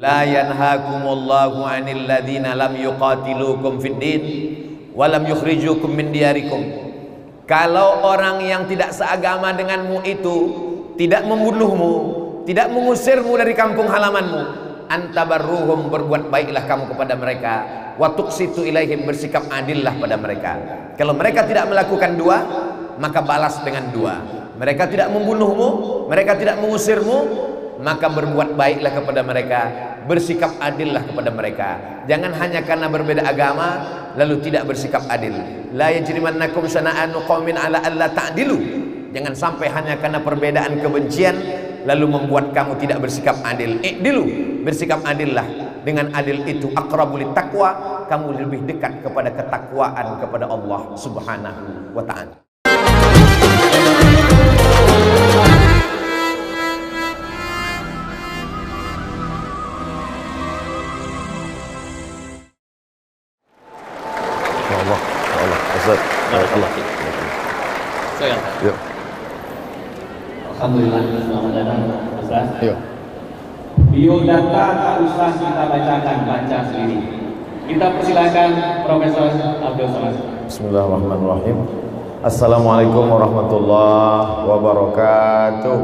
La yanhakumullahu 'anil ladzina lam yuqatilukum fid din wa lam yukhrijukum min diyarikum. Kalau orang yang tidak seagama denganmu itu tidak membunuhmu, tidak mengusirmu dari kampung halamanmu, antabarruhum, berbuat baiklah kamu kepada mereka, wa tuqsitu ilaihim, bersikap adillah pada mereka. Kalau mereka tidak melakukan dua, maka balas dengan dua. Mereka tidak membunuhmu, mereka tidak mengusirmu, maka berbuat baiklah kepada mereka, bersikap adillah kepada mereka. Jangan hanya karena berbeda agama lalu tidak bersikap adil. La yajrimannakum shana'anu qaumin ala alla ta'dilu. Jangan sampai hanya karena perbedaan kebencian lalu membuat kamu tidak bersikap adil. I'dilu, bersikap adillah. Dengan adil itu aqrabul taqwa, kamu lebih dekat kepada ketakwaan kepada Allah Subhanahu wa ta'ala. Ya. Alhamdulillah, selamat datang Ustaz. Ya. Biodata tak usah kita baca sendiri. Kita persilakan Profesor Abdul Somad. Bismillahirrahmanirrahim. Assalamualaikum warahmatullahi wabarakatuh.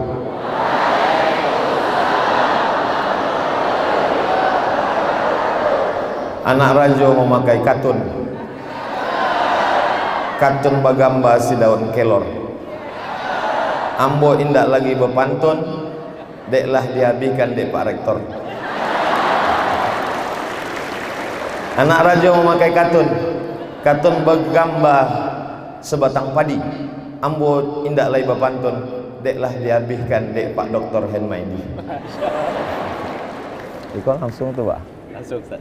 Anak rajo memakai katun bagamba si daun kelor. Ambo indak lagi bepantun, deklah dihabiskan dek Pak Rektor. Anak raja memakai katun bagamba sebatang padi. Ambo indak lagi bepantun, deklah dihabiskan dek Pak Dr. Henmaidi. Ikon langsung tuh Pak. Langsung Ustaz.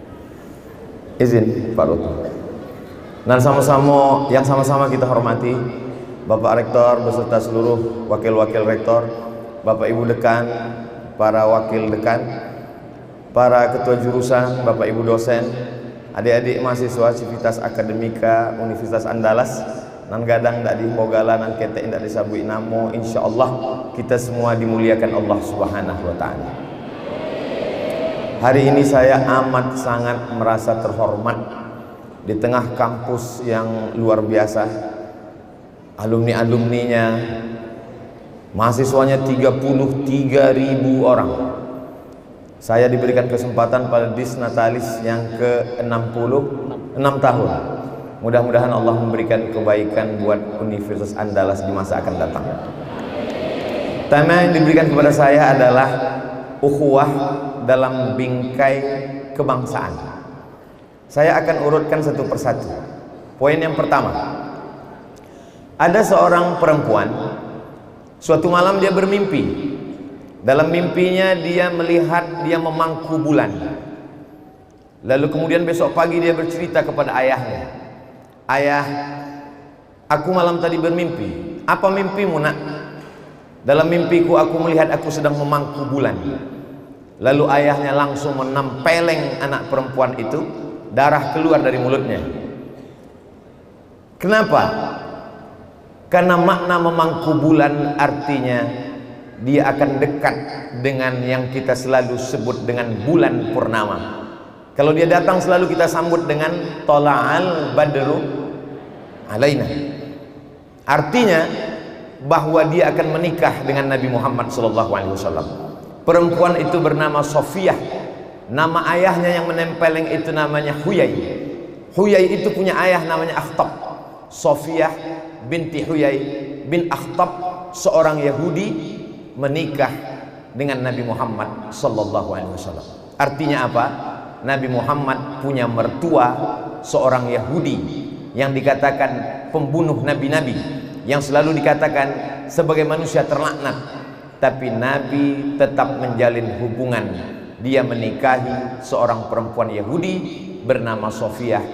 Izin Pak Dokter. Dan yang sama-sama kita hormati Bapak Rektor beserta seluruh wakil-wakil rektor, Bapak Ibu dekan, para wakil dekan, para ketua jurusan, Bapak Ibu dosen, adik-adik mahasiswa Civitas Akademika Universitas Andalas, nan gadang dak di Bogala, nan kete indak disabui namo, insyaallah kita semua dimuliakan Allah Subhanahu wa ta'ala. Hari ini saya amat sangat merasa terhormat di tengah kampus yang luar biasa, alumni-alumninya, mahasiswanya 33.000 orang. Saya diberikan kesempatan pada Disnatalis yang ke-66 tahun. Mudah-mudahan Allah memberikan kebaikan buat Universitas Andalas di masa akan datang. Tema yang diberikan kepada saya adalah ukhuwah dalam bingkai kebangsaan. Saya akan urutkan satu persatu. Poin yang pertama, ada seorang perempuan, suatu malam dia bermimpi. Dalam mimpinya dia melihat dia memangku bulan. Lalu kemudian besok pagi dia bercerita kepada ayahnya, "Ayah, aku malam tadi bermimpi." "Apa mimpimu nak?" "Dalam mimpiku aku melihat aku sedang memangku bulan." Lalu ayahnya langsung menempeleng anak perempuan itu. Darah keluar dari mulutnya. Kenapa? Karena makna memangku bulan artinya dia akan dekat dengan yang kita selalu sebut dengan bulan purnama. Kalau dia datang selalu kita sambut dengan tola'al badru alaina. Artinya bahwa dia akan menikah dengan Nabi Muhammad SAW. Perempuan itu bernama Sofiyah. Nama ayahnya yang menempeleng itu namanya Huyai. Huyai itu punya ayah namanya Akhtab. Sofiyah binti Huyai bin Akhtab, seorang Yahudi, menikah dengan Nabi Muhammad SAW. Artinya apa? Nabi Muhammad punya mertua seorang Yahudi yang dikatakan pembunuh nabi-nabi, yang selalu dikatakan sebagai manusia terlaknat. Tapi Nabi tetap menjalin hubungan. Dia menikahi seorang perempuan Yahudi bernama Sofiyah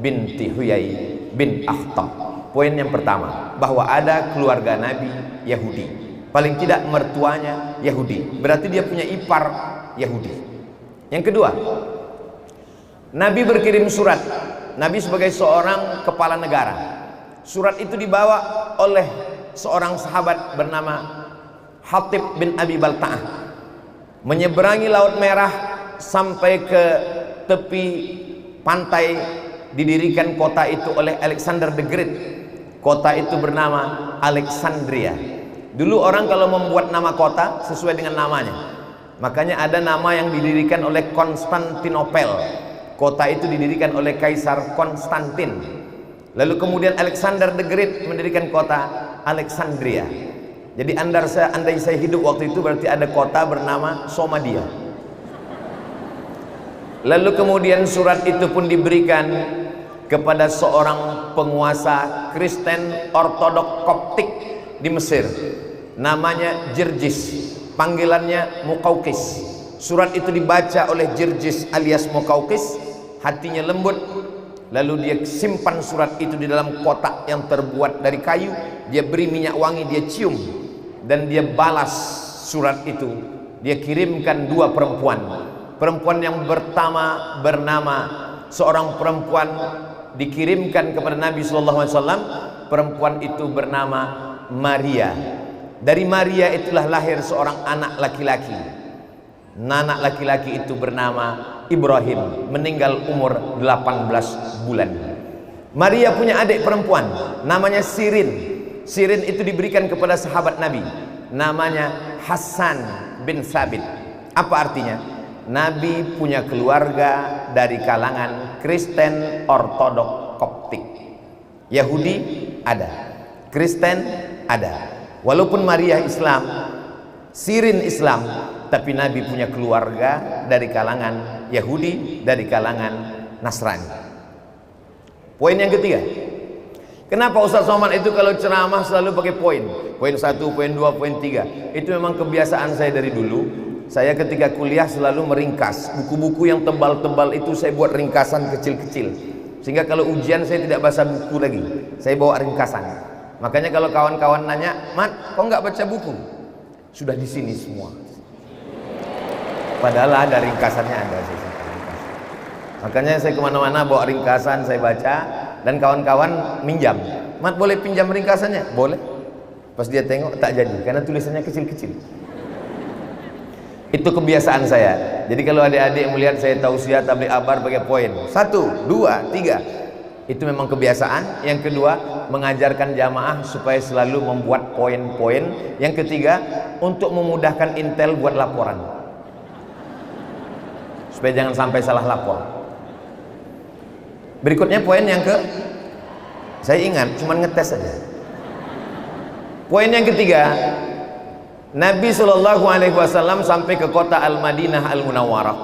binti Huyai bin Akhtab. Poin yang pertama, bahwa ada keluarga Nabi Yahudi. Paling tidak mertuanya Yahudi, berarti dia punya ipar Yahudi. Yang kedua, Nabi berkirim surat. Nabi sebagai seorang kepala negara. Surat itu dibawa oleh seorang sahabat bernama Hatib bin Abi Balta'ah, menyeberangi Laut Merah sampai ke tepi pantai didirikan kota itu oleh Alexander the Great. Kota itu bernama Alexandria. Dulu orang kalau membuat nama kota sesuai dengan namanya, makanya ada nama yang didirikan oleh Konstantinopel. Kota itu didirikan oleh Kaisar Konstantin. Lalu kemudian Alexander the Great mendirikan kota Alexandria. Jadi andai saya hidup waktu itu, berarti ada kota bernama Somalia. Lalu kemudian surat itu pun diberikan kepada seorang penguasa Kristen Ortodok Koptik di Mesir, namanya Jirjis, panggilannya Mukaukis. Surat itu dibaca oleh Jirjis alias Mukaukis, hatinya lembut, lalu dia simpan surat itu di dalam kotak yang terbuat dari kayu, dia beri minyak wangi, dia cium, dan dia balas surat itu. Dia kirimkan dua perempuan. Perempuan yang pertama bernama, seorang perempuan dikirimkan kepada Nabi SAW. Perempuan itu bernama Maria. Dari Maria itulah lahir seorang anak laki-laki. Anak laki-laki itu bernama Ibrahim, meninggal umur 18 bulan. Maria punya adik perempuan namanya Sirin. Sirin itu diberikan kepada sahabat Nabi, namanya Hasan bin Sabit. Apa artinya? Nabi punya keluarga dari kalangan Kristen Ortodok Koptik. Yahudi ada, Kristen ada. Walaupun Maria Islam, Sirin Islam, tapi Nabi punya keluarga dari kalangan Yahudi, dari kalangan Nasrani. Poin yang ketiga, kenapa Ustaz Somad itu kalau ceramah selalu pakai poin? Poin 1, poin 2, poin 3. Itu memang kebiasaan saya dari dulu. Saya ketika kuliah selalu meringkas. Buku-buku yang tebal-tebal itu saya buat ringkasan kecil-kecil, sehingga kalau ujian saya tidak baca buku lagi, saya bawa ringkasan. Makanya kalau kawan-kawan nanya, "Mat, kok nggak baca buku?" Sudah di sini semua. Padahal ada ringkasannya, ada. Makanya saya kemana-mana bawa ringkasan, saya baca, dan kawan-kawan minjam. "Mat, boleh pinjam ringkasannya?" Boleh. Pas dia tengok, tak jadi, karena tulisannya kecil-kecil. Itu kebiasaan saya. Jadi kalau adik-adik melihat saya tausiah tabligh akbar pakai poin 1, 2, 3, itu memang kebiasaan. Yang kedua, mengajarkan jamaah supaya selalu membuat poin-poin. Yang ketiga, untuk memudahkan intel buat laporan, supaya jangan sampai salah lapor. Berikutnya poin yang saya ingat, cuman ngetes saja. Poin yang ketiga, Nabi SAW sampai ke kota Al-Madinah Al-Munawwarah.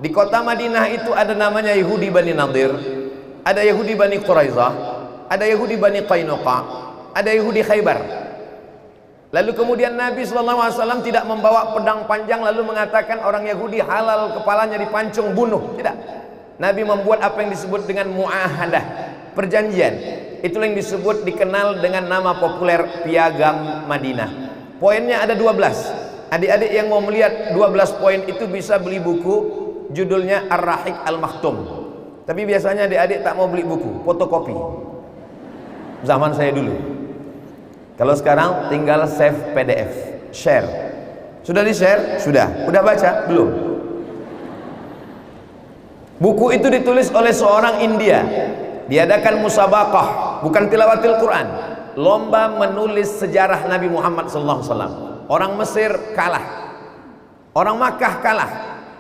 Di kota Madinah itu ada namanya Yahudi Bani Nadir, ada Yahudi Bani Quraizah, ada Yahudi Bani Qainuqa, ada Yahudi Khaybar. Lalu kemudian Nabi SAW tidak membawa pedang panjang lalu mengatakan orang Yahudi halal kepalanya dipancung bunuh. Tidak. Nabi membuat apa yang disebut dengan mu'ahadah, perjanjian. Itulah yang disebut, dikenal dengan nama populer Piagam Madinah. Poinnya ada 12. Adik-adik yang mau melihat 12 poin itu bisa beli buku, judulnya Ar-Rahiq Al-Maktum. Tapi biasanya adik-adik tak mau beli buku, fotokopi. Zaman saya dulu. Kalau sekarang tinggal save PDF, share. Sudah di-share? Sudah. Udah baca? Belum. Buku itu ditulis oleh seorang India. Diadakan musabaqah, bukan tilawatil Quran, lomba menulis sejarah Nabi Muhammad SAW. Orang Mesir kalah, orang Makkah kalah,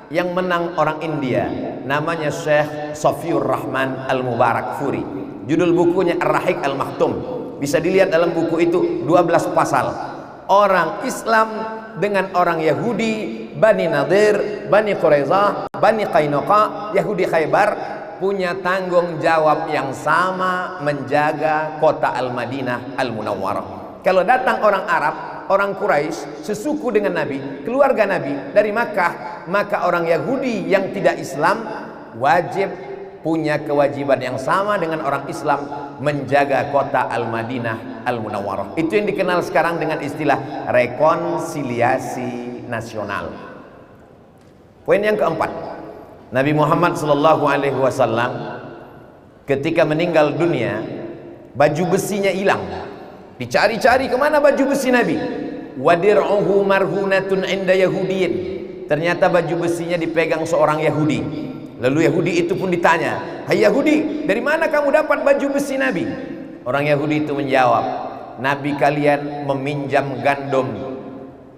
yang menang orang India, namanya Syekh Safiur Rahman Al-Mubarak Furi. Judul bukunya Ar-Rahiq Al-Maktum. Bisa dilihat dalam buku itu 12 pasal. Orang Islam dengan orang Yahudi, Bani Nadir, Bani Quraizah, Bani Qainuqa, Yahudi Khaybar, punya tanggung jawab yang sama menjaga kota Al-Madinah Al-Munawwarah. Kalau datang orang Arab, orang Quraisy, sesuku dengan Nabi, keluarga Nabi dari Makkah, maka orang Yahudi yang tidak Islam wajib punya kewajiban yang sama dengan orang Islam menjaga kota Al-Madinah Al-Munawwarah. Itu yang dikenal sekarang dengan istilah rekonsiliasi nasional. Poin yang keempat, Nabi Muhammad SAW ketika meninggal dunia, baju besinya hilang. Dicari-cari kemana baju besi Nabi. Wadir'uhu marhunatun inda Yahudiyin. ternyata baju besinya dipegang seorang Yahudi. Lalu Yahudi itu pun ditanya, "Hai Yahudi, dari mana kamu dapat baju besi Nabi?" Orang Yahudi itu menjawab, "Nabi kalian meminjam gandum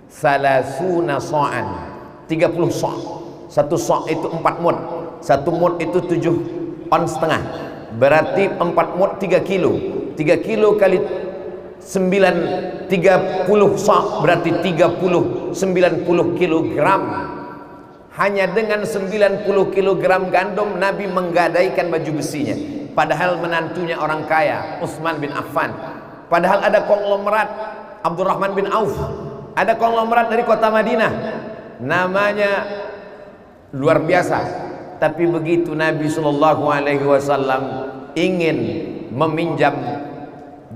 salasuna sa'an, 30 sa'. Satu sa' itu 4 mud. Satu mud itu 7 on setengah. Berarti 4 mud 3 kilo. 3 kilo kali 9, 30 sa' berarti 90 kilogram. Hanya dengan 90 kilogram gandum Nabi menggadaikan baju besinya. Padahal menantunya orang kaya, Utsman bin Affan. Padahal ada konglomerat Abdurrahman bin Auf. Ada konglomerat dari kota Madinah. Namanya luar biasa. Tapi begitu Nabi SAW ingin meminjam,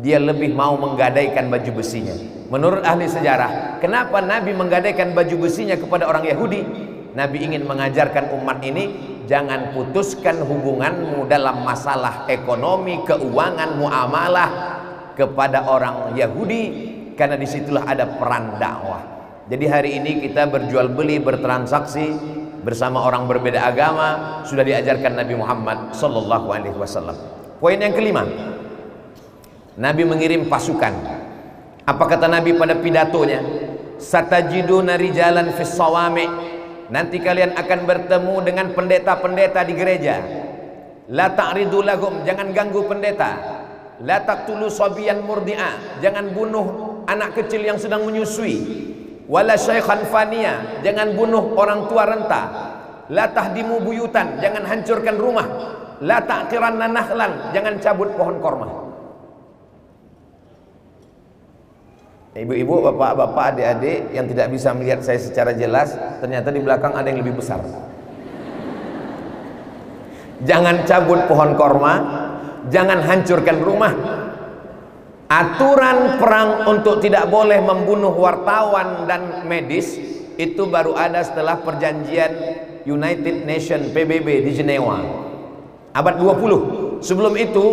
dia lebih mau menggadaikan baju besinya. Menurut ahli sejarah, kenapa Nabi menggadaikan baju besinya kepada orang Yahudi? Nabi ingin mengajarkan umat ini, jangan putuskan hubunganmu dalam masalah ekonomi, keuangan, muamalah kepada orang Yahudi, karena disitulah ada peran dakwah. Jadi hari ini kita berjual beli, bertransaksi bersama orang berbeda agama sudah diajarkan Nabi Muhammad SAW. Poin yang kelima, Nabi mengirim pasukan. Apa kata Nabi pada pidatonya? Satajiduna rijalan fis sawami'. Nanti kalian akan bertemu dengan pendeta-pendeta di gereja. La ta'ridu lahum, jangan ganggu pendeta. La taqtulu sabiyan murdi'a, jangan bunuh anak kecil yang sedang menyusui. Wala syaikhan faniya, jangan bunuh orang tua renta. La tahdimu buyutan, jangan hancurkan rumah. La ta'qiranna nahlan, jangan cabut pohon korma. Ibu-ibu, bapak-bapak, adik-adik yang tidak bisa melihat saya secara jelas, ternyata di belakang ada yang lebih besar. Jangan cabut pohon korma, jangan hancurkan rumah. Aturan perang untuk tidak boleh membunuh wartawan dan medis itu baru ada setelah perjanjian United Nations PBB di Jenewa abad 20. Sebelum itu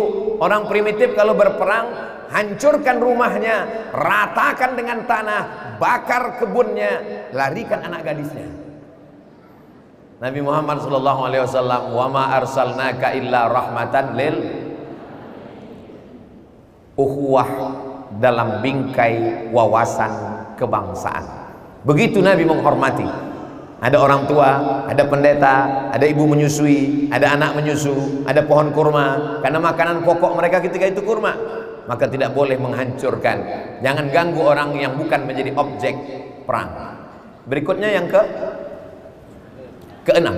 orang primitif kalau berperang hancurkan rumahnya, ratakan dengan tanah, bakar kebunnya, larikan anak gadisnya. Nabi Muhammad SAW, wa ma arsalnaka illa rahmatan lil ukhuwah, dalam bingkai wawasan kebangsaan. Begitu Nabi menghormati. Ada orang tua, ada pendeta, ada ibu menyusui, ada anak menyusu, ada pohon kurma, karena makanan pokok mereka ketika itu kurma. Maka tidak boleh menghancurkan. Jangan ganggu orang yang bukan menjadi objek perang. Berikutnya yang keenam.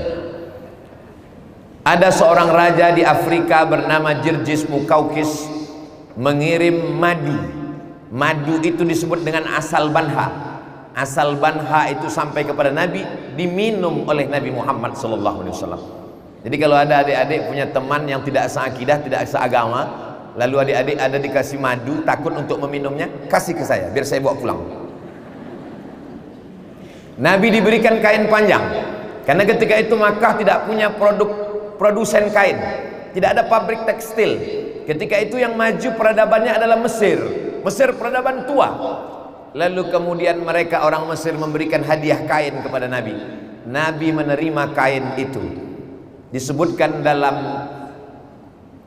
Ada seorang raja di Afrika bernama Jirjis Mukaukis mengirim madu. Madu itu disebut dengan asal banha. Asal banha itu sampai kepada Nabi, diminum oleh Nabi Muhammad SAW. Jadi kalau ada adik-adik punya teman yang tidak seakidah, tidak seagama, lalu adik-adik ada dikasih madu, takut untuk meminumnya, kasih ke saya, biar saya bawa pulang. Nabi diberikan kain panjang, karena ketika itu Makkah tidak punya produsen kain, tidak ada pabrik tekstil. Ketika itu yang maju peradabannya adalah Mesir. Mesir peradaban tua. Lalu kemudian mereka orang Mesir memberikan hadiah kain kepada Nabi. Nabi menerima kain itu. Disebutkan dalam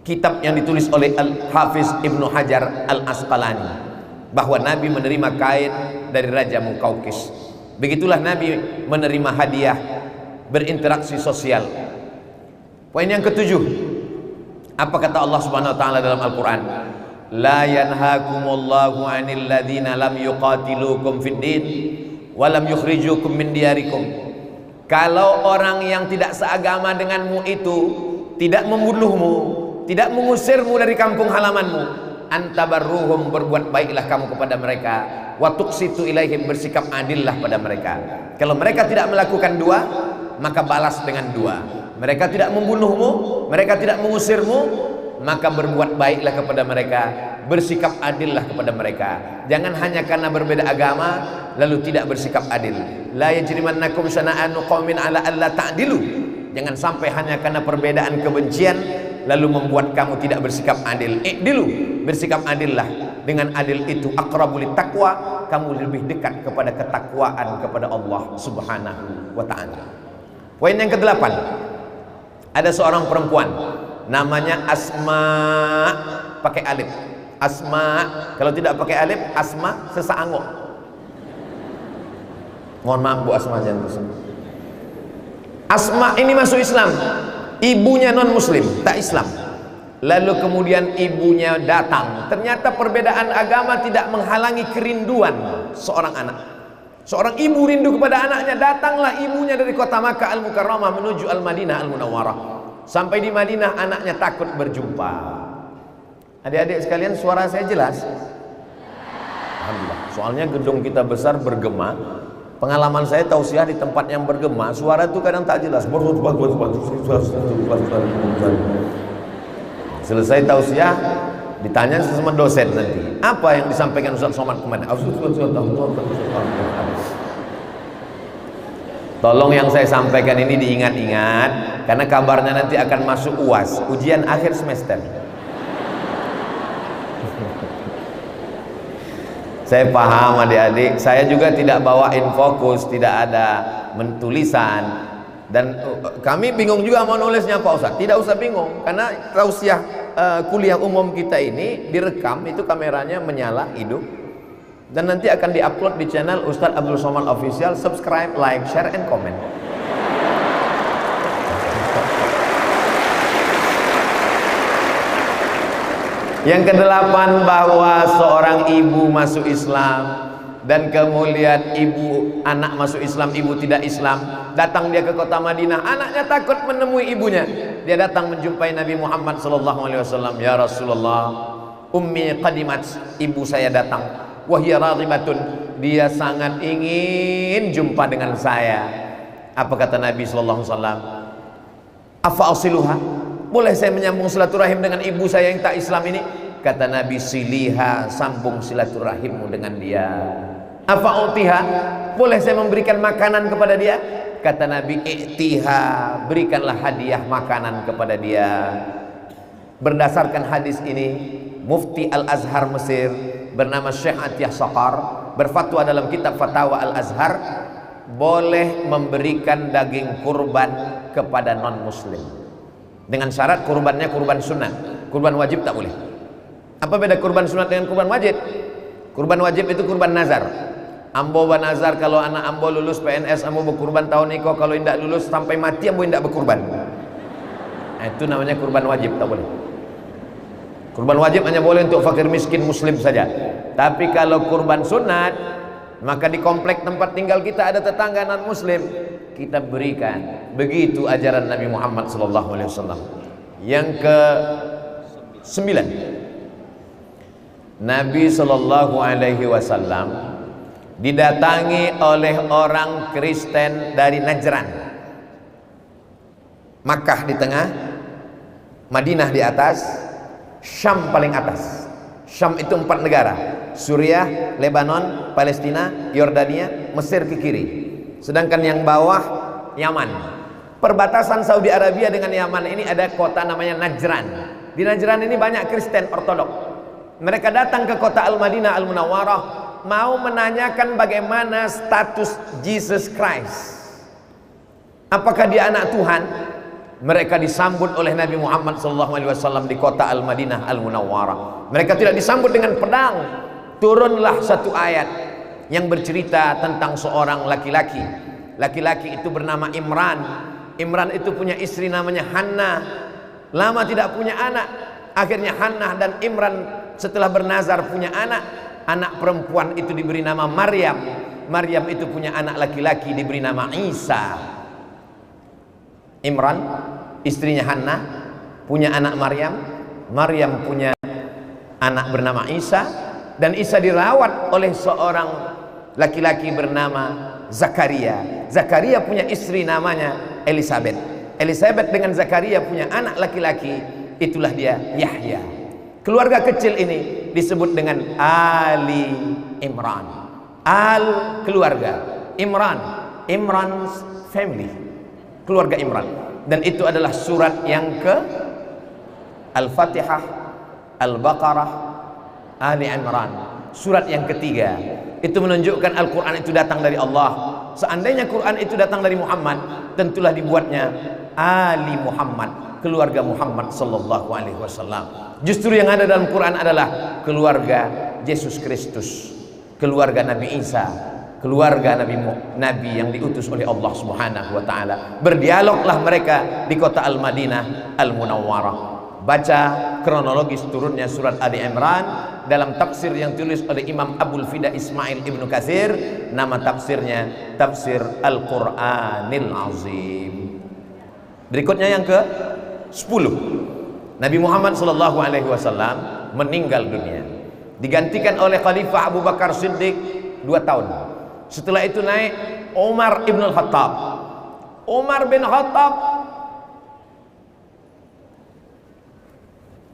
kitab yang ditulis oleh Al-Hafiz Ibnu Hajar Al-Asqalani bahwa Nabi menerima kain dari Raja Mukaukis. Begitulah Nabi menerima hadiah, berinteraksi sosial. Poin yang ketujuh, apa kata Allah Subhanahu wa taala dalam Al-Qur'an? La yanhaakumullahu 'anil ladzina lam yuqatilukum fid din wa lam yukhrijukum min diyarikum. Kalau orang yang tidak seagama denganmu itu tidak membunuhmu, tidak mengusirmu dari kampung halamanmu, antabarruhum, berbuat baiklah kamu kepada mereka, wa tuqsitu ilaihim, bersikap adillah pada mereka. Kalau mereka tidak melakukan dua, maka balas dengan dua. Mereka tidak membunuhmu, mereka tidak mengusirmu, maka berbuat baiklah kepada mereka, bersikap adillah kepada mereka. Jangan hanya karena berbeda agama lalu tidak bersikap adil. La yajrimannakum syana'anu qaumin ala alla ta'dilu. Jangan sampai hanya karena perbedaan kebencian lalu membuat kamu tidak bersikap adil. I'dilu, bersikap adillah. Dengan adil itu aqrabul taqwa, kamu lebih dekat kepada ketakwaan kepada Allah Subhanahu wa taala. Poin yang ke-8. Ada seorang perempuan namanya Asma, pakai alif. Asma, kalau tidak pakai alif, Asma sesaango. Mohon maaf Bu Asma, jangan tersebut. Asma ini masuk Islam, ibunya non muslim, tak Islam. Lalu kemudian ibunya datang. Ternyata perbedaan agama tidak menghalangi kerinduan seorang anak. Seorang ibu rindu kepada anaknya. Datanglah ibunya dari kota Makkah Al-Mukarramah menuju Al-Madinah Al-Munawwarah. Sampai di Madinah anaknya takut berjumpa. Adik-adik sekalian, suara saya jelas? Alhamdulillah. Soalnya gedung kita besar bergema. Pengalaman saya tausiah di tempat yang bergema, suara itu kadang tak jelas. Selesai tausiah, ditanya sama dosen nanti, apa yang disampaikan Ustaz Somad kemarin? Tolong yang saya sampaikan ini diingat-ingat, karena kabarnya nanti akan masuk UAS, ujian akhir semester. Saya paham adik-adik, saya juga tidak bawain fokus, tidak ada tulisan. Dan kami bingung juga mau nulisnya Pak Ustaz. Tidak usah bingung, karena tausiah kuliah umum kita ini direkam, itu kameranya menyala hidup, dan nanti akan diupload di channel Ustadz Abdul Somad Official. Subscribe, like, share, and comment. Yang ke-8, bahwa seorang ibu masuk Islam, dan kemudian ibu anak masuk Islam, ibu tidak Islam. Datang dia ke kota Madinah, anaknya takut menemui ibunya. Dia datang menjumpai Nabi Muhammad SAW. Ya Rasulullah, ummi qadimat, ibu saya datang. Wahya radhibatun, dia sangat ingin jumpa dengan saya. Apa kata Nabi SAW? Afa asiluha, boleh saya menyambung silaturahim dengan ibu saya yang tak Islam ini? Kata Nabi, siliha, sambung silaturahimmu dengan dia. Apa utiha, boleh saya memberikan makanan kepada dia? Kata Nabi, i'tiha, berikanlah hadiah makanan kepada dia. Berdasarkan hadis ini, Mufti Al-Azhar Mesir bernama Syekh Atiyah Saqar berfatwa dalam kitab Fatwa Al-Azhar, boleh memberikan daging kurban kepada non muslim, dengan syarat kurbannya kurban sunnah. Kurban wajib tak boleh. Apa beda kurban sunat dengan kurban wajib? Kurban wajib itu kurban nazar. Ambo banazar, kalau anak ambo lulus PNS, ambo berkurban tahun ini. Kalau tidak lulus sampai mati, ambo tidak berkurban. Nah, itu namanya kurban wajib, tak boleh. Kurban wajib hanya boleh untuk fakir miskin muslim saja. Tapi kalau kurban sunat, maka di komplek tempat tinggal kita ada tetangga non muslim, kita berikan. Begitu ajaran Nabi Muhammad SAW. Yang ke-9, Nabi SAW didatangi oleh orang Kristen dari Najran. Makkah di tengah, Madinah di atas, Syam paling atas. Syam itu 4 negara: Suriah, Lebanon, Palestina, Yordania, Mesir ke kiri. Sedangkan yang bawah Yaman. Perbatasan Saudi Arabia dengan Yaman ini ada kota namanya Najran. Di Najran ini banyak Kristen Ortodok. Mereka datang ke kota Al-Madinah Al-Munawwarah, mau menanyakan bagaimana status Jesus Christ. Apakah dia anak Tuhan? Mereka disambut oleh Nabi Muhammad SAW di kota Al-Madinah Al-Munawwarah. Mereka tidak disambut dengan pedang. Turunlah satu ayat yang bercerita tentang seorang laki-laki. Laki-laki itu bernama Imran. Imran itu punya istri namanya Hannah. Lama tidak punya anak. Akhirnya Hannah dan Imran setelah bernazar punya anak. Anak perempuan itu diberi nama Maryam. Maryam itu punya anak laki-laki diberi nama Isa. Imran, istrinya Hannah, punya anak Maryam. Maryam punya anak bernama Isa. Dan Isa dirawat oleh seorang laki-laki bernama Zakaria. Zakaria punya istri namanya Elizabeth. Elizabeth dengan Zakaria punya anak laki-laki. Itulah dia Yahya. Keluarga kecil ini disebut dengan Ali Imran. Al keluarga, Imran, Imran's family, keluarga Imran. Dan itu adalah surat yang ke Al-Fatihah, Al-Baqarah, Ali Imran, surat yang ketiga. Itu menunjukkan Al-Quran itu datang dari Allah. Seandainya Quran itu datang dari Muhammad, tentulah dibuatnya Ali Muhammad, keluarga Muhammad sallallahu alaihi wasallam. Justru yang ada dalam Quran adalah keluarga Yesus Kristus, keluarga Nabi Isa, keluarga Nabi yang diutus oleh Allah Subhanahu wa taala. Berdialoglah mereka di kota Al-Madinah Al-Munawwarah. Baca kronologis turunnya surat Ali Imran dalam tafsir yang tulis oleh Imam Abul Fida Ismail Ibnu Katsir. Nama tafsirnya Tafsir Al-Qur'anil Azim. Berikutnya yang ke-10. Nabi Muhammad sallallahu alaihi wasallam meninggal dunia, digantikan oleh Khalifah Abu Bakar Siddiq 2 tahun. Setelah itu naik Umar Ibn Khattab. Umar bin Khattab,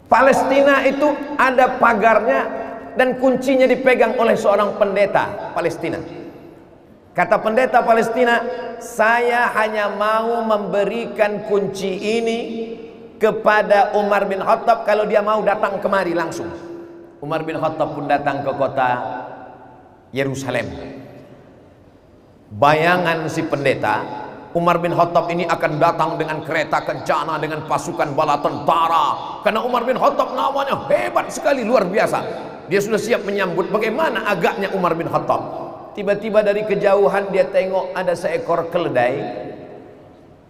Palestina itu ada pagarnya dan kuncinya dipegang oleh seorang pendeta Palestina. Kata pendeta Palestina, saya hanya mau memberikan kunci ini kepada Umar bin Khattab kalau dia mau datang kemari langsung. Umar bin Khattab pun datang ke kota Yerusalem. Bayangan si pendeta, Umar bin Khattab ini akan datang dengan kereta kencana, dengan pasukan bala tentara. Karena Umar bin Khattab namanya hebat sekali, luar biasa. Dia sudah siap menyambut. Bagaimana agaknya Umar bin Khattab? Tiba-tiba dari kejauhan dia tengok ada seekor keledai.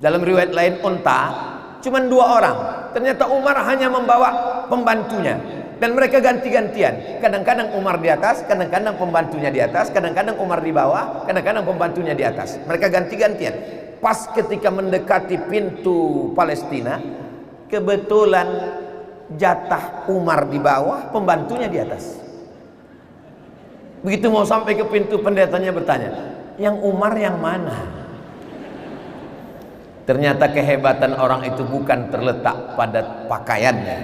Dalam riwayat lain unta. Cuman 2 orang. Ternyata Umar hanya membawa pembantunya. Dan mereka ganti-gantian. Kadang-kadang Umar di atas, kadang-kadang pembantunya di atas, kadang-kadang Umar di bawah, kadang-kadang pembantunya di atas. Mereka ganti-gantian. Pas ketika mendekati pintu Palestina, kebetulan jatah Umar di bawah, pembantunya di atas. Begitu mau sampai ke pintu, pendetanya bertanya, yang Umar yang mana? Ternyata kehebatan orang itu bukan terletak pada pakaiannya,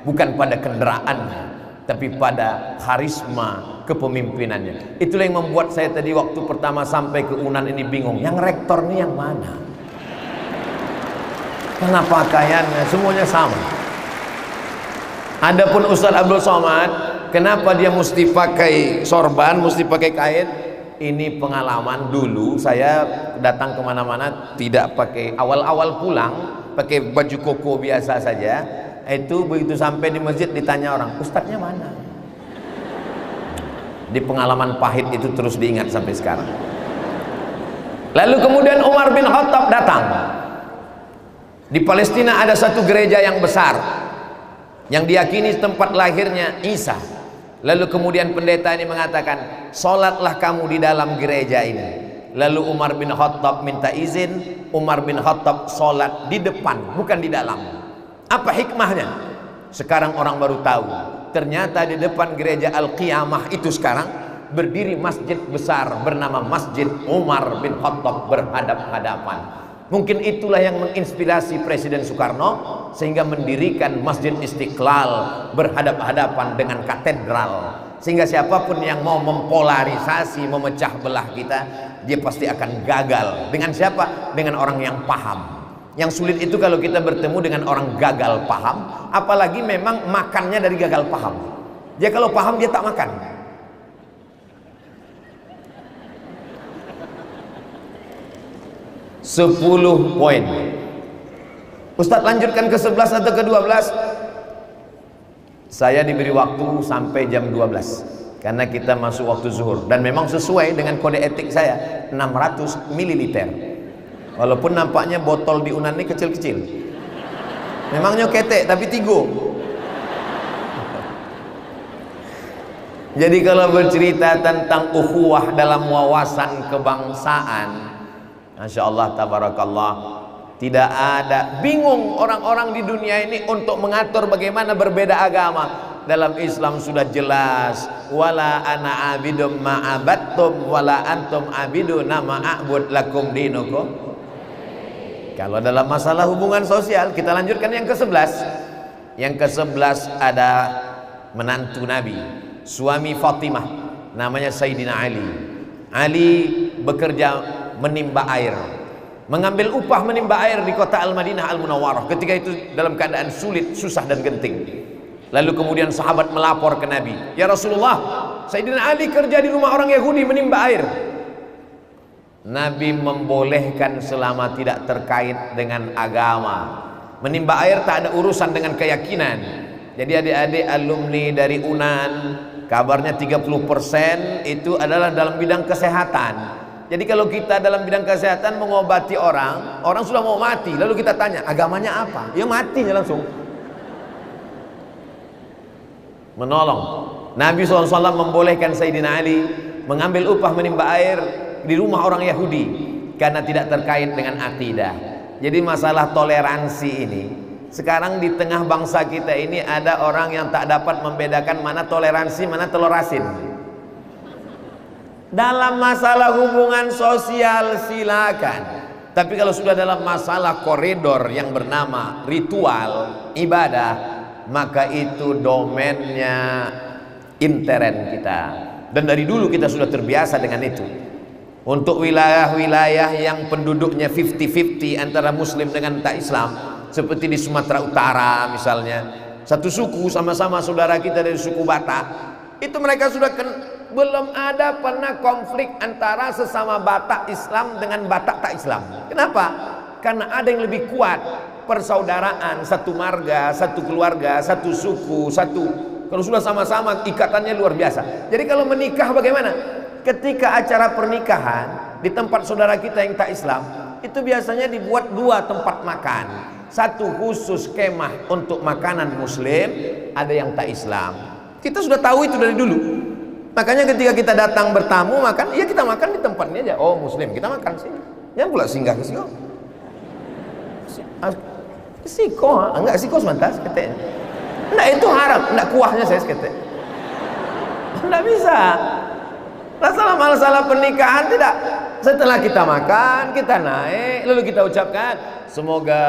bukan pada kendaraannya, tapi pada karisma kepemimpinannya. Itulah yang membuat saya tadi waktu pertama sampai ke UNAN ini bingung, yang rektor ini yang mana? Karena pakaiannya semuanya sama. Adapun Ustaz Abdul Somad, kenapa dia mesti pakai sorban, mesti pakai kain? Ini pengalaman dulu saya datang kemana-mana tidak pakai, awal-awal pulang pakai baju koko biasa saja. Itu begitu sampai di masjid ditanya orang, ustadznya mana? Di pengalaman pahit itu terus diingat sampai sekarang. Lalu kemudian Umar bin Khattab datang. Di Palestina ada satu gereja yang besar yang diyakini tempat lahirnya Isa. Lalu kemudian pendeta ini mengatakan, sholatlah kamu di dalam gereja ini. Lalu Umar bin Khattab minta izin. Umar bin Khattab sholat di depan, bukan di dalam. Apa hikmahnya? Sekarang orang baru tahu. Ternyata di depan gereja Al-Qiyamah itu sekarang berdiri masjid besar bernama Masjid Umar bin Khattab berhadap-hadapan. Mungkin itulah yang menginspirasi Presiden Soekarno sehingga mendirikan Masjid Istiqlal berhadap-hadapan dengan katedral. Sehingga siapapun yang mau mempolarisasi, memecah belah kita, dia pasti akan gagal. Dengan siapa? Dengan orang yang paham. Yang sulit itu kalau kita bertemu dengan orang gagal paham, apalagi memang makannya dari gagal paham. Dia kalau paham dia tak makan. Sepuluh poin. Ustadz lanjutkan ke 11 atau ke 12? Saya diberi waktu sampai jam 12 karena kita masuk waktu zuhur dan memang sesuai dengan kode etik saya 600 ml. Walaupun nampaknya botol di UNAN ini kecil-kecil. Memangnya ketek tapi tigo. Jadi kalau bercerita tentang ukhuwah dalam wawasan kebangsaan, Masya Allah, tabarakallah, tidak ada. Bingung orang-orang di dunia ini untuk mengatur bagaimana berbeda agama. Dalam Islam sudah jelas, wala ana abidum ma'abattum wala antum abiduna ma'abud lakum dinukum. Kalau dalam masalah hubungan sosial, kita lanjutkan yang ke-11. Yang ke-11 ada menantu Nabi, suami Fatimah, namanya Sayyidina Ali. Ali bekerja menimba air, mengambil upah menimba air di kota Al-Madinah Al-Munawwarah. Ketika itu dalam keadaan sulit, susah dan genting. Lalu kemudian sahabat melapor ke Nabi, "Ya Rasulullah, Sayyidina Ali kerja di rumah orang Yahudi menimba air." Nabi membolehkan selama tidak terkait dengan agama. Menimba air tak ada urusan dengan keyakinan. Jadi adik-adik alumni dari UNAN, kabarnya 30% itu adalah dalam bidang kesehatan. Jadi kalau kita dalam bidang kesehatan mengobati orang, orang sudah mau mati, lalu kita tanya, agamanya apa? Ya matinya langsung. Menolong. Nabi SAW membolehkan Sayyidina Ali mengambil upah menimba air di rumah orang Yahudi karena tidak terkait dengan akidah. Jadi masalah toleransi ini, sekarang di tengah bangsa kita ini ada orang yang tak dapat membedakan mana toleransi, mana telur asin. Dalam masalah hubungan sosial silakan, tapi kalau sudah dalam masalah koridor yang bernama ritual ibadah, maka itu domennya intern kita. Dan dari dulu kita sudah terbiasa dengan itu. Untuk wilayah-wilayah yang penduduknya 50-50 antara muslim dengan tak Islam, seperti di Sumatera Utara misalnya, satu suku sama-sama saudara kita dari suku Batak, itu mereka sudah belum ada pernah konflik antara sesama Batak Islam dengan Batak tak Islam. Kenapa? Karena ada yang lebih kuat, persaudaraan, satu marga, satu keluarga, satu suku, satu. Kalau sudah sama-sama ikatannya luar biasa. Jadi kalau menikah bagaimana? Ketika acara pernikahan di tempat saudara kita yang tak Islam, itu biasanya dibuat dua tempat makan. Satu khusus kemah untuk makanan muslim, ada yang tak Islam. Kita sudah tahu itu dari dulu. Makanya ketika kita datang bertamu makan, ya kita makan di tempatnya aja. Oh muslim, kita makan sini. Yang pula singgah ke sini. Siko, enggak siko semantas ketek. Enggak, itu haram, enggak kuahnya saya ketek. Enggak bisa. Masalah pernikahan tidak. Setelah kita makan, kita naik, lalu kita ucapkan semoga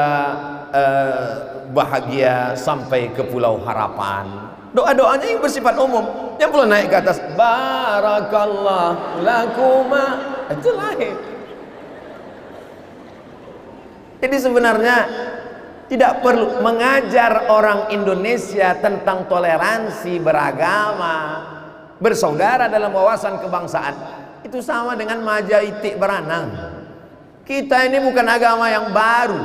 bahagia sampai ke Pulau Harapan. Doa-doanya yang bersifat umum. Yang perlu naik ke atas, barakallah lakuma, itu lain. Jadi sebenarnya tidak perlu mengajar orang Indonesia tentang toleransi beragama, bersaudara dalam wawasan kebangsaan. Itu sama dengan maja itik beranang. Kita ini bukan agama yang baru,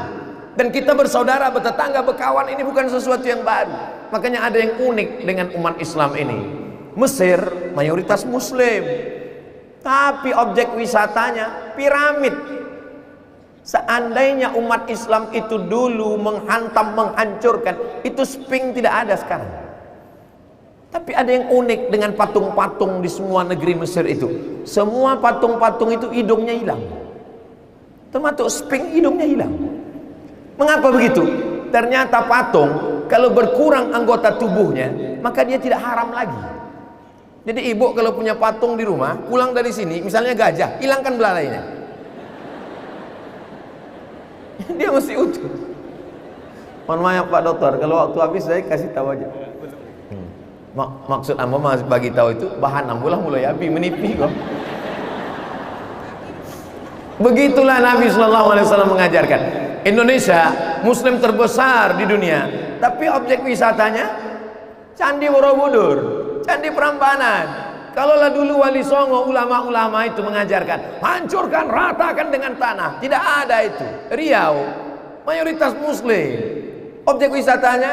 dan kita bersaudara, bertetangga, berkawan ini bukan sesuatu yang baru. Makanya ada yang unik dengan umat Islam ini. Mesir mayoritas muslim, tapi objek wisatanya piramid. Seandainya umat Islam itu dulu menghantam, menghancurkan, itu Sphinx tidak ada sekarang. Tapi ada yang unik dengan patung-patung di semua negeri Mesir itu. Semua patung-patung itu hidungnya hilang. Termasuk Sphinx hidungnya hilang. Mengapa begitu? Ternyata patung kalau berkurang anggota tubuhnya, maka dia tidak haram lagi. Jadi ibu kalau punya patung di rumah, pulang dari sini, misalnya gajah, hilangkan belalainya. Dia mesti utuh. Mohon maaf Pak Dokter, kalau waktu habis saya kasih tahu aja. Maksud amba bagi tahu itu bahan ambulah mulai habis menipi kok. Begitulah Nabi SAW mengajarkan. Indonesia muslim terbesar di dunia, tapi objek wisatanya Candi Borobudur, Candi Prambanan. Kalaulah dulu Wali Songo, ulama-ulama itu mengajarkan hancurkan, ratakan dengan tanah, tidak ada itu. Riau mayoritas muslim, objek wisatanya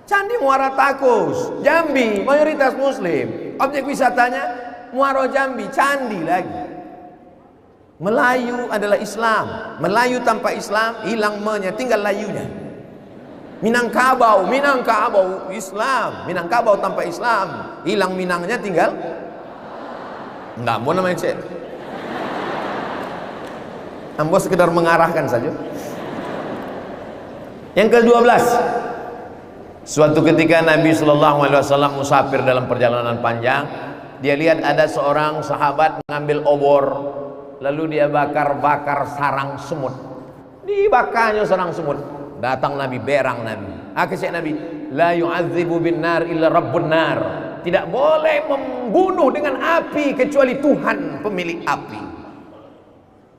Candi Muara Takus. Jambi mayoritas muslim, objek wisatanya Muaro Jambi, candi lagi. Melayu adalah Islam. Melayu tanpa Islam hilang me-nya, tinggal layunya. Minangkabau Islam. Minangkabau tanpa Islam hilang Minangnya, tinggal enggak mau namanya cek. Ambo sekedar mengarahkan saja. Yang ke-12, suatu ketika Nabi SAW musafir dalam perjalanan panjang, dia lihat ada seorang sahabat mengambil obor, lalu dia bakar sarang semut. Dibakarnya sarang semut. Datang Nabi, berang Nabi. Akhirnya Nabi, la yu'adzibu bin nar illa rabbun nar. Tidak boleh membunuh dengan api kecuali Tuhan pemilik api.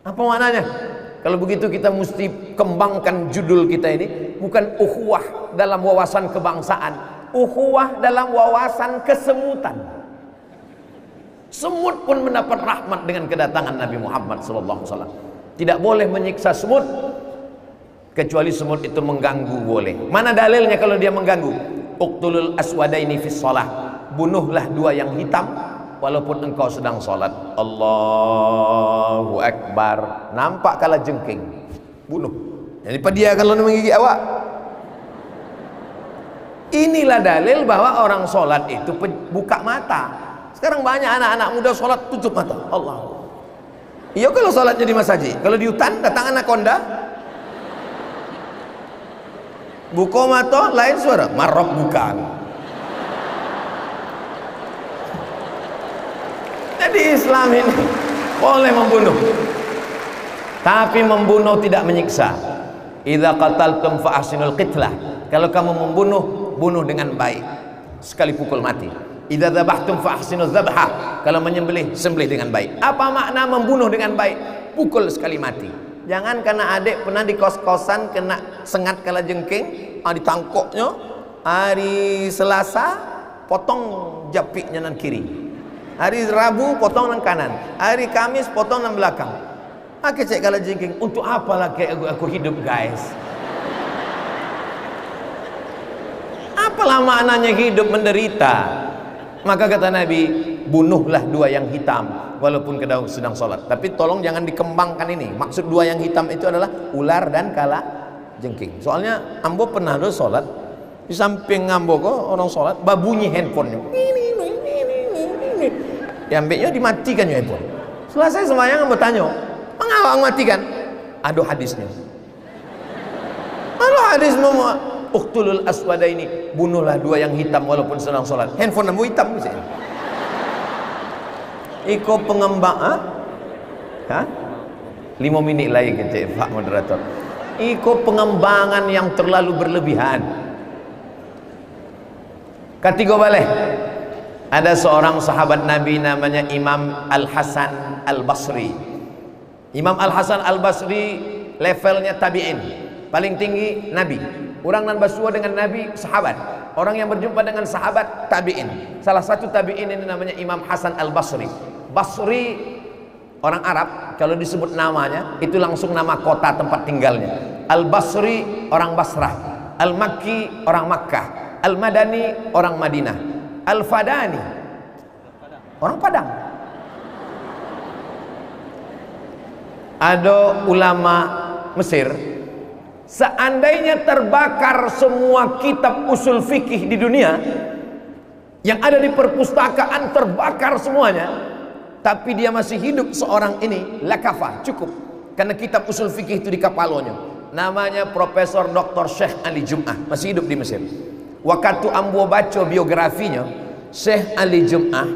Apa maknanya? Kalau begitu kita mesti kembangkan judul kita ini, bukan ukhuwah dalam wawasan kebangsaan, ukhuwah dalam wawasan kesemutan. Semut pun mendapat rahmat dengan kedatangan Nabi Muhammad SAW. Tidak boleh menyiksa semut kecuali semut itu mengganggu boleh. Mana dalilnya kalau dia mengganggu? Uqtulul aswadaini fis shalah. Bunuhlah dua yang hitam walaupun engkau sedang sholat. Allahu Akbar. Nampak kala jengking, bunuh. Jadi dia kalau menggigit awak. Inilah dalil bahwa orang sholat itu buka mata. Sekarang banyak anak-anak muda sholat tutup mata. Allah. Iya kalau sholatnya di masjid. Kalau di hutan datang anaconda, buka mata lain suara. Marok bukan. Jadi Islam ini boleh membunuh, tapi membunuh tidak menyiksa. Idza qataltum fa ahsinul qitlah. Kalau kamu membunuh, bunuh dengan baik. Sekali pukul mati. Idza dzabhtum fa ahsinuz dzabha. Kalau menyembelih, sembelih dengan baik. Apa makna membunuh dengan baik? Pukul sekali mati. Jangan karena adik pernah di kos-kosan kena sengat kala jengking, ditangkoknya. Hari Selasa potong japiknya nan kiri. Hari Rabu potong nan kanan. Hari Kamis potong nan belakang. Cek kala jengking. Untuk apa lagi aku hidup, guys? Apalah maknanya hidup menderita? Maka kata Nabi, bunuhlah dua yang hitam walaupun sedang sholat. Tapi tolong jangan dikembangkan ini. Maksud dua yang hitam itu adalah ular dan kala jengking. Soalnya ambo pernah ada sholat, di samping ambo kok orang sholat babunyi handphonenya. Diambilnya dimatikan ya handphone. Selesai semuanya ambo tanya, mengapa matikan? Aduh hadisnya. Aduh hadis semua. Uqtulul aswadaini, bunuhlah dua yang hitam walaupun sedang sholat. Handphone ambo hitam misalnya. Iko pengembang, 5 menit lagi kecil Pak Moderator. Iko pengembangan yang terlalu berlebihan. Ketiga balik. Ada seorang sahabat Nabi namanya Imam Al-Hasan Al-Basri. Imam Al-Hasan Al-Basri levelnya tabi'in, paling tinggi Nabi. Orang nan basua dengan Nabi sahabat. Orang yang berjumpa dengan sahabat tabi'in. Salah satu tabi'in ini namanya Imam Hasan Al-Basri. Basri orang Arab kalau disebut namanya itu langsung nama kota tempat tinggalnya. Al-Basri orang Basrah, Al-Makki orang Makkah, Al-Madani orang Madinah, Al-Fadani orang Padang. Ada ulama Mesir, seandainya terbakar semua kitab usul fikih di dunia yang ada di perpustakaan, terbakar semuanya, tapi dia masih hidup seorang ini, lakafah, cukup. Karena kitab usul fikih itu di kapalonya. Namanya Profesor Dr. Syekh Ali Jum'ah, masih hidup di Mesir. Waktu ambo baca biografinya, Syekh Ali Jum'ah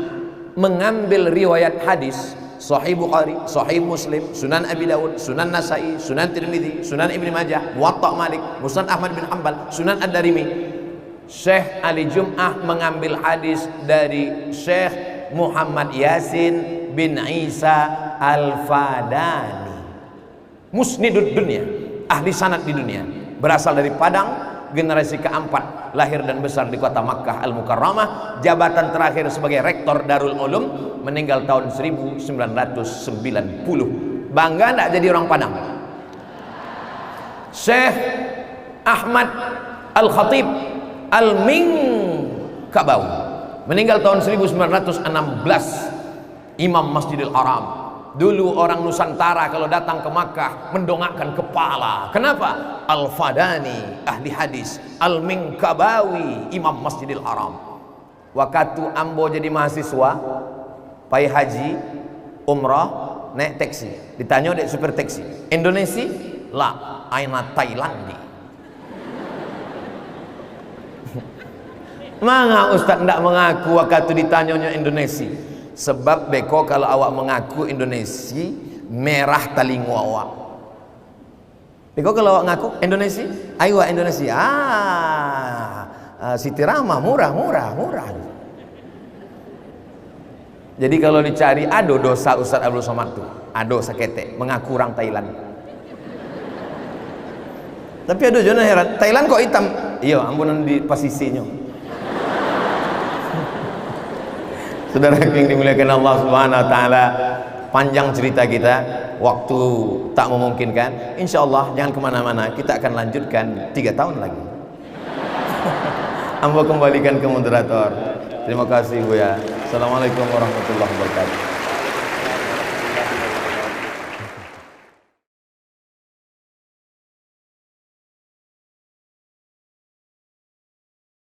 mengambil riwayat hadis Sahih Bukhari, Sahih Muslim, Sunan Abi Dawud, Sunan Nasai, Sunan Tirmidzi, Sunan Ibnu Majah, Muwatta Malik, Musnad Ahmad bin Hanbal, Sunan Ad-Darimi. Syekh Ali Jum'ah mengambil hadis dari Syekh Muhammad Yasin bin Isa Al-Fadani, musnidud dunia, ahli sanad di dunia, berasal dari Padang, generasi keempat, lahir dan besar di kota Makkah Al-Mukarramah. Jabatan terakhir sebagai rektor Darul Ulum, meninggal tahun 1990. Bangga enggak jadi orang Padang? Syekh Ahmad Al-Khatib Al-Minkabawi, meninggal tahun 1916, Imam Masjidil Haram. Dulu orang Nusantara kalau datang ke Makkah mendongakkan kepala. Kenapa? Al-Fadani, ahli hadis, Al-Minkabawi, Imam Masjidil Haram. Waktu ambo jadi mahasiswa, pai haji, umrah, naik taksi. Ditanya dek supir taksi, Indonesia? La, aina Thailandi. Mangga Ustaz tidak mengaku waktu ditanyanya Indonesia? Sebab beko kalau awak mengaku Indonesia, merah talingu awak. Beko kalau awak ngaku Indonesia, ayo Indonesia. Siti Rama murah. Jadi kalau dicari ado dosa Ustaz Abdul Somad tuh, ado sakete mengaku orang Thailand. Tapi ada zona heran, Thailand kok hitam? Iya, ampunan di pasisinya. Saudara yang dimuliakan Allah Subhanahu wa taala, panjang cerita kita, waktu tak memungkinkan. Insya Allah jangan kemana-mana, kita akan lanjutkan 3 tahun lagi. Amba kembalikan ke moderator. Terima kasih Bu ya. Assalamualaikum warahmatullahi wabarakatuh.